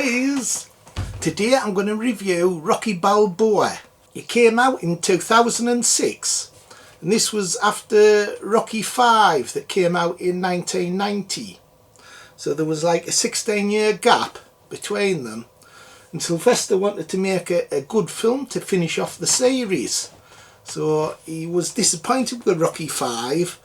boys! Today I'm going to review Rocky Balboa. It came out in 2006 and this was after Rocky 5 that came out in 1990. So there was like a 16-year gap between them, and Sylvester wanted to make a good film to finish off the series. So he was disappointed with Rocky 5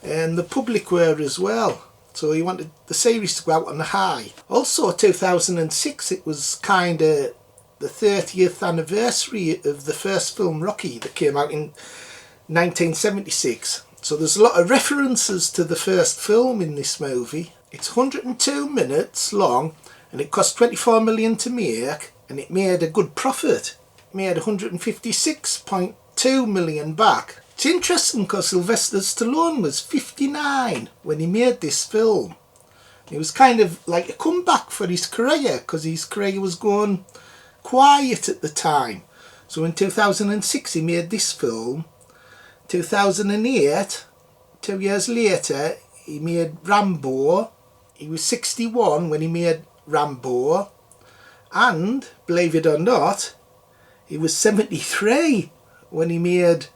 and the public were as well. So he wanted the series to go out on a high. Also 2006, it was kind of the 30th anniversary of the first film Rocky that came out in 1976. So there's a lot of references to the first film in this movie. It's 102 minutes long and it cost 24 million to make, and it made a good profit. It made 156.2 million back. It's interesting because Sylvester Stallone was 59 when he made this film. It was kind of like a comeback for his career because his career was going quiet at the time. So in 2006 he made this film. 2008, 2 years later, he made Rambo. He was 61 when he made Rambo. And, believe it or not, he was 73 when he made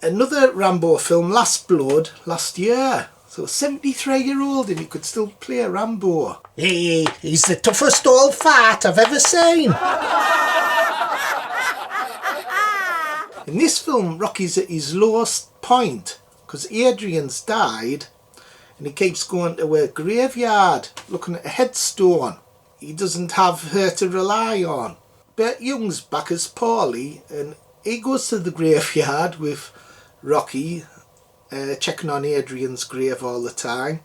another Rambo film, Last Blood, last year. So 73-year-old and he could still play Rambo. He's the toughest old fart I've ever seen. In this film, Rocky's at his lowest point because Adrian's died and he keeps going to a graveyard looking at a headstone. He doesn't have her to rely on. Burt Hughes back as Paulie and he goes to the graveyard with Rocky, checking on Adrian's grave all the time,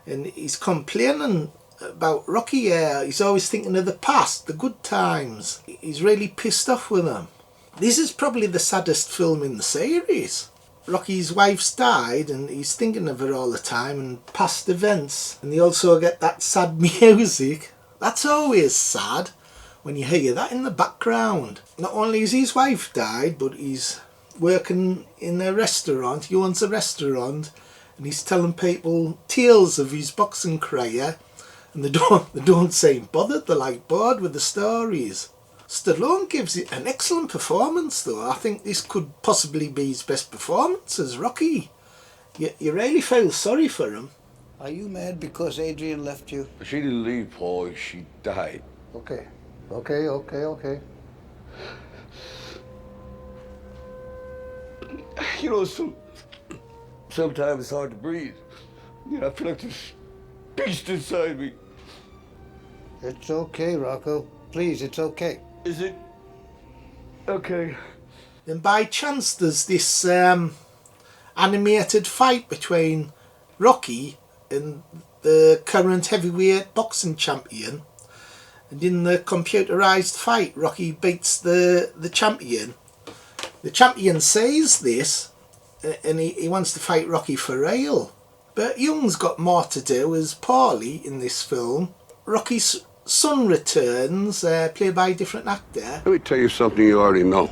and he's complaining about Rocky. He's always thinking of the past, the good times. He's really pissed off with him. This is probably the saddest film in the series. Rocky's wife's died and he's thinking of her all the time and past events, and they also get that sad music. That's always sad when you hear that in the background. Not only has his wife died, but he's working in a restaurant. He owns a restaurant and he's telling people tales of his boxing career, and they don't seem bothered. They're like bored with the stories. Stallone gives it an excellent performance though. I think this could possibly be his best performance as Rocky. You really feel sorry for him. Are you mad because Adrian left you? She didn't leave, Paulie. She died. Okay. You know, sometimes it's hard to breathe. You know, I feel like this beast inside me. It's okay, Rocco. Please, it's okay. Is it? Okay. Then by chance there's this animated fight between Rocky and the current heavyweight boxing champion. And in the computerised fight, Rocky beats the champion. The champion says this and he wants to fight Rocky for real. But Young's got more to do as Paulie in this film. Rocky's son returns, played by a different actor. Let me tell you something you already know.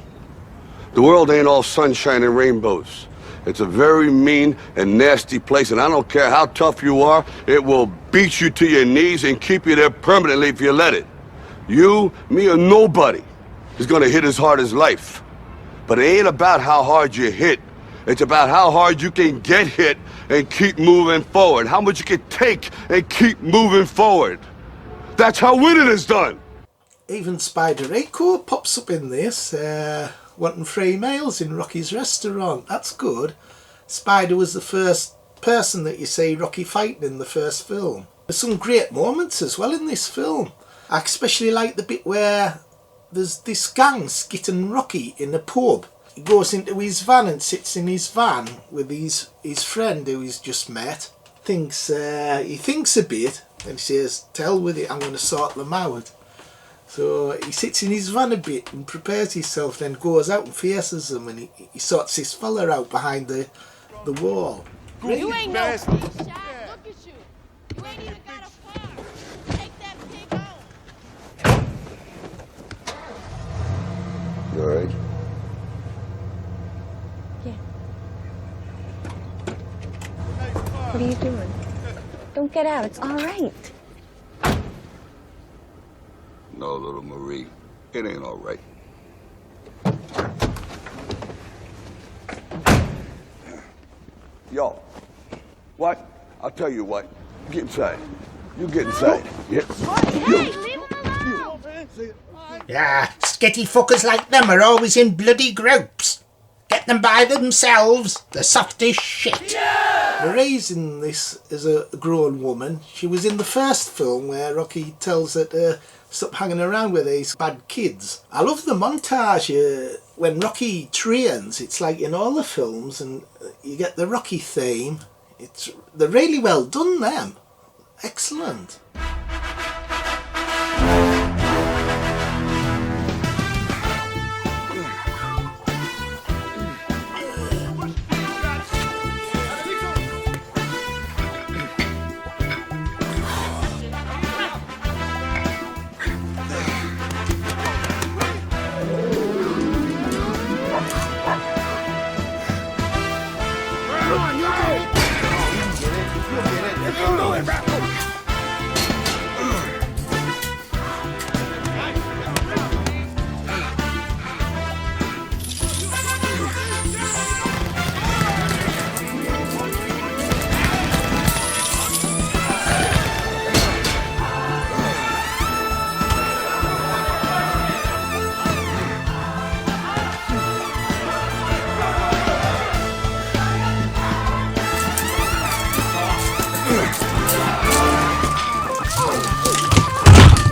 The world ain't all sunshine and rainbows. It's a very mean and nasty place, and I don't care how tough you are, it will beat you to your knees and keep you there permanently if you let it. You, me, or nobody is gonna hit as hard as life. But it ain't about how hard you hit. It's about how hard you can get hit and keep moving forward. How much you can take and keep moving forward. That's how winning is done. Even Spider Rico pops up in this, wanting free meals in Rocky's restaurant. That's good. Spider was the first person that you see Rocky fighting in the first film. There's some great moments as well in this film. I especially like the bit where there's this gang skitting Rocky in a pub. He goes into his van and sits in his van with his friend who he's just met. He thinks a bit and he says, "To hell with it, I'm going to sort them out." So he sits in his van a bit and prepares himself, then goes out and faces them, and he sorts this fella out behind the wall. You ain't no shot. Look at you. You ain't even got a farm. Take that pig home. You all right? Yeah. What are you doing? Don't get out. It's all right. No, little Marie, it ain't all right. Yo, what? I'll tell you what. Get inside. You get inside. Yeah. Hey, leave him alone! Yeah, skitty fuckers like them are always in bloody groups. Get them by themselves, the softest shit. Marie's in this as a grown woman. She was in the first film where Rocky tells her to stop hanging around with these bad kids. I love the montage when Rocky trains. It's like in all the films, and you get the Rocky theme. They're really well done, them. Excellent.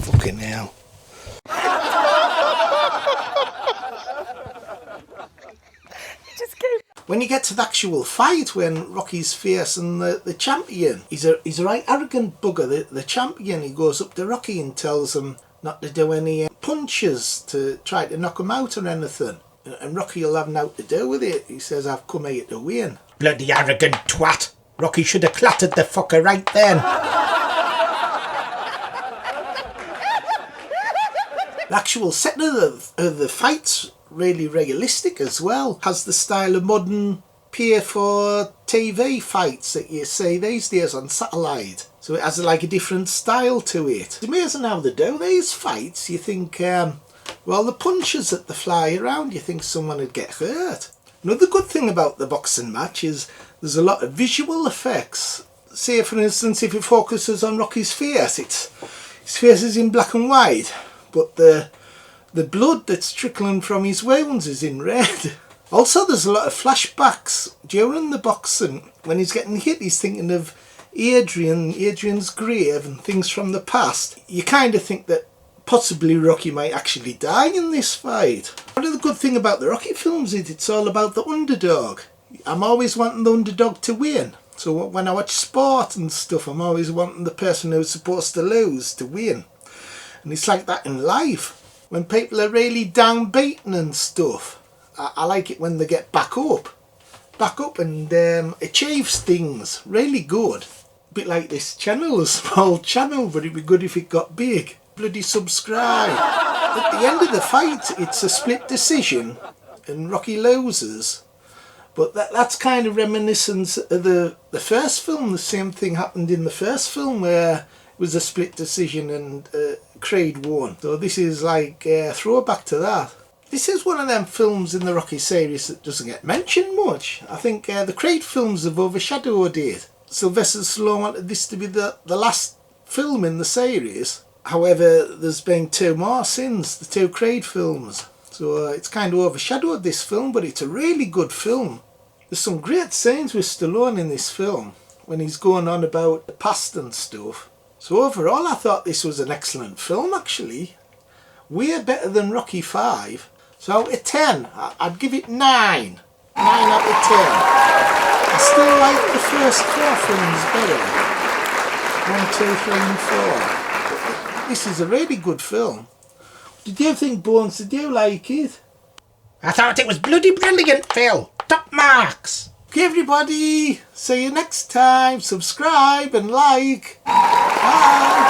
Fucking hell. When you get to the actual fight, when Rocky's facing the champion, he's a right arrogant bugger. The champion, he goes up to Rocky and tells him not to do any punches to try to knock him out or anything. And Rocky will have nothing to do with it. He says, I've come here to win. Bloody arrogant twat. Rocky should have clattered the fucker right then. The actual setting of the fight's really realistic as well. Has the style of modern for TV fights that you see these days on satellite. So it has like a different style to it. It's amazing how they do these fights. You think, well, the punches that they fly around, you think someone would get hurt. Another good thing about the boxing match is there's a lot of visual effects. Say, for instance, if it focuses on Rocky's face, his face is in black and white, but the blood that's trickling from his wounds is in red. Also, there's a lot of flashbacks during the boxing. When he's getting hit, he's thinking of Adrian's grave and things from the past. You kind of think that possibly Rocky might actually die in this fight. One of the good thing about the Rocky films is it's all about the underdog. I'm always wanting the underdog to win. So when I watch sport and stuff, I'm always wanting the person who's supposed to lose to win. And it's like that in life. When people are really downbeaten and stuff, I like it when they get back up and achieves things really good. A bit like this channel, a small channel, but it'd be good if it got big. Bloody subscribe. At the end of the fight, it's a split decision and Rocky loses. But that's kind of reminiscent of the first film. The same thing happened in the first film where it was a split decision and Creed won. So this is like a throwback to that. This is one of them films in the Rocky series that doesn't get mentioned much. I think the Creed films have overshadowed it. Sylvester Stallone wanted this to be the last film in the series. However, there's been two more since, the two Creed films. So it's kind of overshadowed this film, but it's a really good film. There's some great scenes with Stallone in this film when he's going on about the past and stuff. So overall, I thought this was an excellent film, actually. Way better than Rocky V. So out of 10, I'd give it 9. 9 out of 10. I still like the first 4 films better. 1, 2, 3 and 4. This is a really good film. Did you think, Bones, did you like it? I thought it was bloody brilliant, Phil. Top marks. Okay, everybody. See you next time. Subscribe and like. Bye.